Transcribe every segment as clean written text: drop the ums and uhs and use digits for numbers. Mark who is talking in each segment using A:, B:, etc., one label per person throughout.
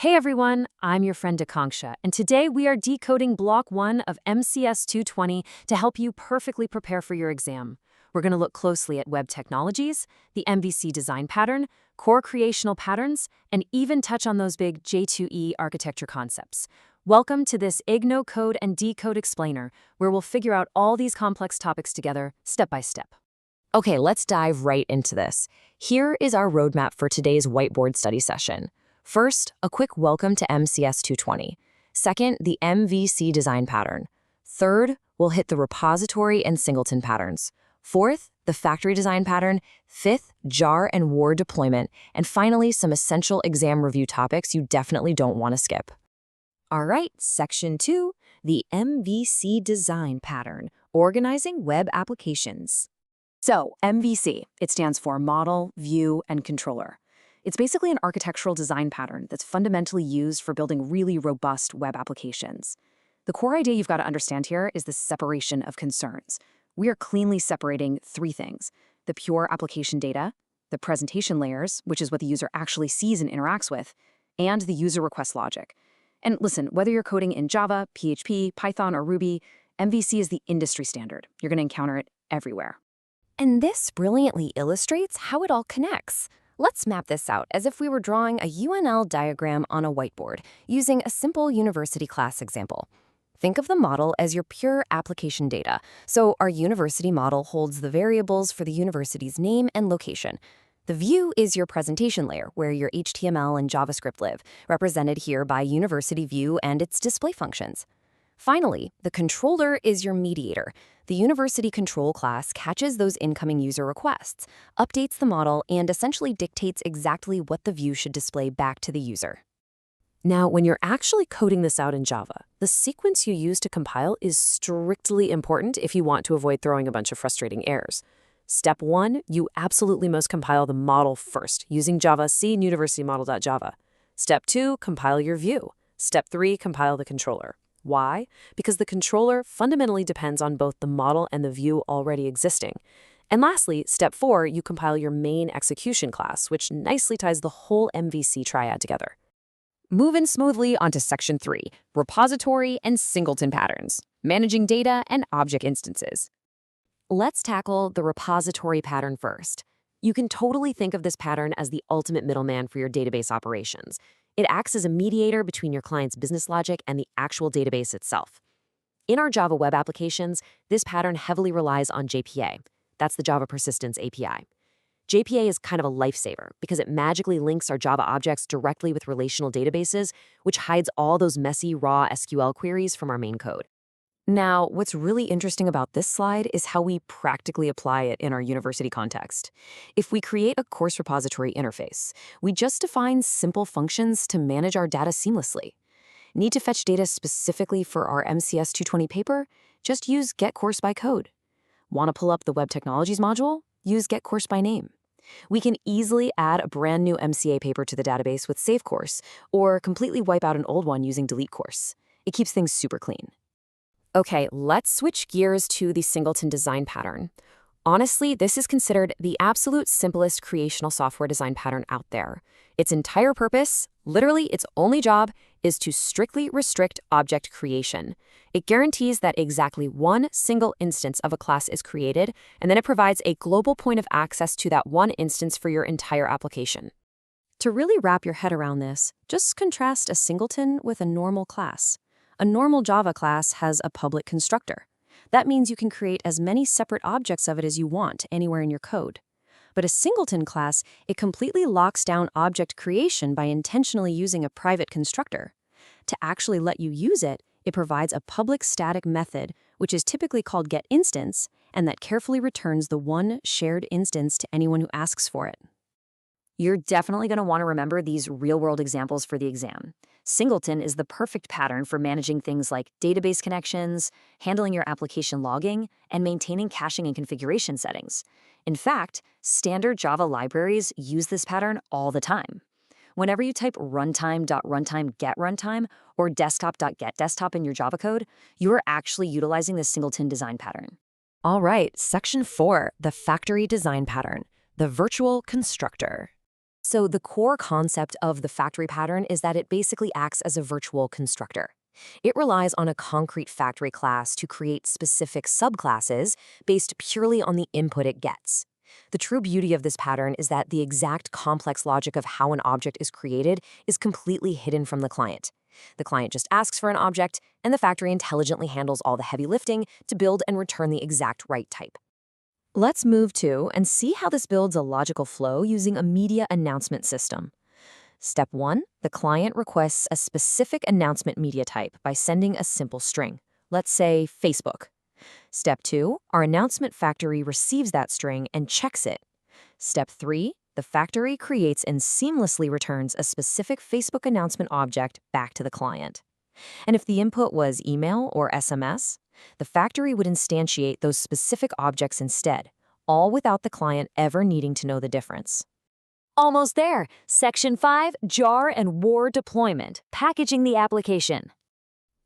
A: Hey everyone, I'm your friend Akanksha, and today we are decoding Block 1 of MCS-220 to help you perfectly prepare for your exam. We're going to look closely at web technologies, the MVC design pattern, core creational patterns, and even touch on those big J2EE architecture concepts. Welcome to this IGNOU Code and Decode Explainer, where we'll figure out all these complex topics together, step by step.
B: Okay, let's dive right into this. Here is our roadmap for today's whiteboard study session. First, a quick welcome to MCS-220. Second, the MVC design pattern. Third, we'll hit the repository and singleton patterns. Fourth, the factory design pattern. Fifth, jar and war deployment. And finally, some essential exam review topics you definitely don't want to skip.
C: All right, Section 2, the MVC design pattern, organizing web applications. So, MVC, it stands for Model, View, and Controller. It's basically an architectural design pattern that's fundamentally used for building really robust web applications. The core idea you've got to understand here is the separation of concerns. We are cleanly separating three things: the pure application data, the presentation layers, which is what the user actually sees and interacts with, and the user request logic. And listen, whether you're coding in Java, PHP, Python, or Ruby, MVC is the industry standard. You're going to encounter it everywhere.
B: And this brilliantly illustrates how it all connects. Let's map this out as if we were drawing a UNL diagram on a whiteboard using a simple university class example. Think of the model as your pure application data. So our university model holds the variables for the university's name and location. The view is your presentation layer, where your HTML and JavaScript live, represented here by University View and its display functions. Finally, the controller is your mediator. The University Control class catches those incoming user requests, updates the model, and essentially dictates exactly what the view should display back to the user.
A: Now, when you're actually coding this out in Java, the sequence you use to compile is strictly important if you want to avoid throwing a bunch of frustrating errors. Step 1, you absolutely must compile the model first, using Java C universitymodel.java. Step 2, compile your view. Step 3, compile the controller. Why? Because the controller fundamentally depends on both the model and the view already existing. And lastly, step 4, you compile your main execution class, which nicely ties the whole MVC triad together.
C: Moving smoothly onto Section 3, repository and singleton patterns, managing data and object instances.
B: Let's tackle the repository pattern first. You can totally think of this pattern as the ultimate middleman for your database operations. It acts as a mediator between your client's business logic and the actual database itself. In our Java web applications, this pattern heavily relies on JPA. That's the Java Persistence API. JPA is kind of a lifesaver because it magically links our Java objects directly with relational databases, which hides all those messy, raw SQL queries from our main code. Now, what's really interesting about this slide is how we practically apply it in our university context. If we create a course repository interface, we just define simple functions to manage our data seamlessly. Need to fetch data specifically for our MCS-220 paper? Just use getCourseByCode. Want to pull up the Web Technologies module? Use getCourseByName. We can easily add a brand new MCA paper to the database with SaveCourse, or completely wipe out an old one using DeleteCourse. It keeps things super clean. Okay, let's switch gears to the singleton design pattern. Honestly, this is considered the absolute simplest creational software design pattern out there. Its entire purpose, literally its only job, is to strictly restrict object creation. It guarantees that exactly one single instance of a class is created, and then it provides a global point of access to that one instance for your entire application. To really wrap your head around this, just contrast a singleton with a normal class. A normal Java class has a public constructor. That means you can create as many separate objects of it as you want anywhere in your code. But a singleton class, it completely locks down object creation by intentionally using a private constructor. To actually let you use it, it provides a public static method, which is typically called getInstance, and that carefully returns the one shared instance to anyone who asks for it. You're definitely going to want to remember these real-world examples for the exam. Singleton is the perfect pattern for managing things like database connections, handling your application logging, and maintaining caching and configuration settings. In fact, standard Java libraries use this pattern all the time. Whenever you type runtime.runtime.getRuntime or desktop.getDesktop in your Java code, you are actually utilizing the singleton design pattern. All right, Section 4, the factory design pattern, the virtual constructor. So the core concept of the factory pattern is that it basically acts as a virtual constructor. It relies on a concrete factory class to create specific subclasses based purely on the input it gets. The true beauty of this pattern is that the exact complex logic of how an object is created is completely hidden from the client. The client just asks for an object, and the factory intelligently handles all the heavy lifting to build and return the exact right type. Let's move to and see how this builds a logical flow using a media announcement system. Step 1, the client requests a specific announcement media type by sending a simple string, let's say Facebook. Step 2, our announcement factory receives that string and checks it. Step 3, the factory creates and seamlessly returns a specific Facebook announcement object back to the client. And if the input was email or SMS, the factory would instantiate those specific objects instead, all without the client ever needing to know the difference.
C: Almost there. Section 5, jar and war deployment, packaging the application.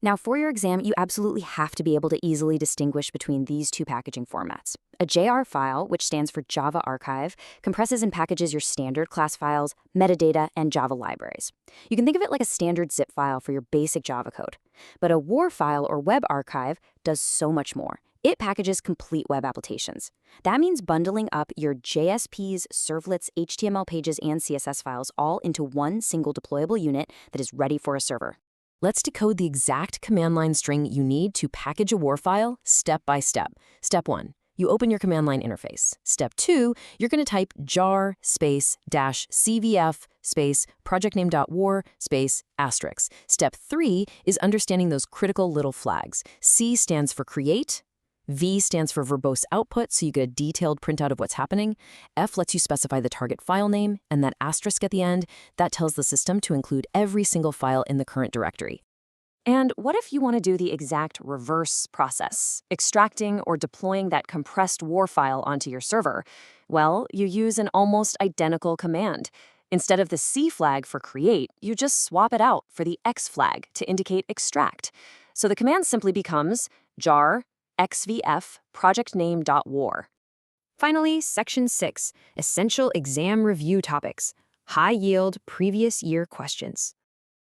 C: Now, for your exam, you absolutely have to be able to easily distinguish between these two packaging formats. A JAR file, which stands for Java Archive, compresses and packages your standard class files, metadata, and Java libraries. You can think of it like a standard zip file for your basic Java code. But a WAR file or web archive does so much more. It packages complete web applications. That means bundling up your JSP's, servlets, HTML pages, and CSS files all into one single deployable unit that is ready for a server.
A: Let's decode the exact command line string you need to package a WAR file step by step. Step 1, you open your command line interface. Step 2, you're going to type jar space dash cvf space projectname.war space asterisk. Step 3 is understanding those critical little flags. C stands for create. V stands for verbose output, so you get a detailed printout of what's happening. F lets you specify the target file name, and that asterisk at the end, that tells the system to include every single file in the current directory.
C: And what if you want to do the exact reverse process, extracting or deploying that compressed WAR file onto your server? Well, you use an almost identical command. Instead of the C flag for create, you just swap it out for the X flag to indicate extract. So the command simply becomes jar xvf projectname.war. Finally, Section 6, Essential Exam Review Topics, High-Yield Previous Year Questions.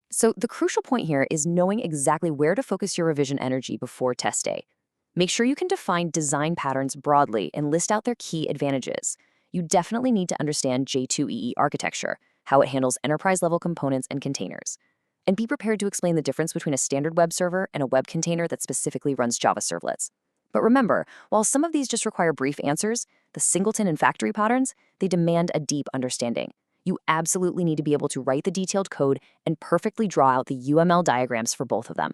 C: So the crucial point here is knowing exactly where to focus your revision energy before test day. Make sure you can define design patterns broadly and list out their key advantages. You definitely need to understand J2EE architecture, how it handles enterprise-level components and containers. And be prepared to explain the difference between a standard web server and a web container that specifically runs Java servlets. But remember, while some of these just require brief answers, the singleton and factory patterns, they demand a deep understanding. You absolutely need to be able to write the detailed code and perfectly draw out the UML diagrams for both of them.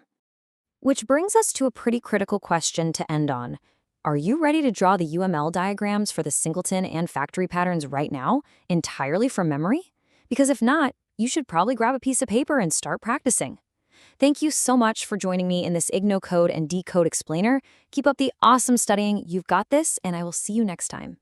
C: Which brings us to a pretty critical question to end on. Are you ready to draw the UML diagrams for the singleton and factory patterns right now, entirely from memory? Because if not, you should probably grab a piece of paper and start practicing. Thank you so much for joining me in this IGNOU Code and Decode Explainer. Keep up the awesome studying. You've got this, and I will see you next time.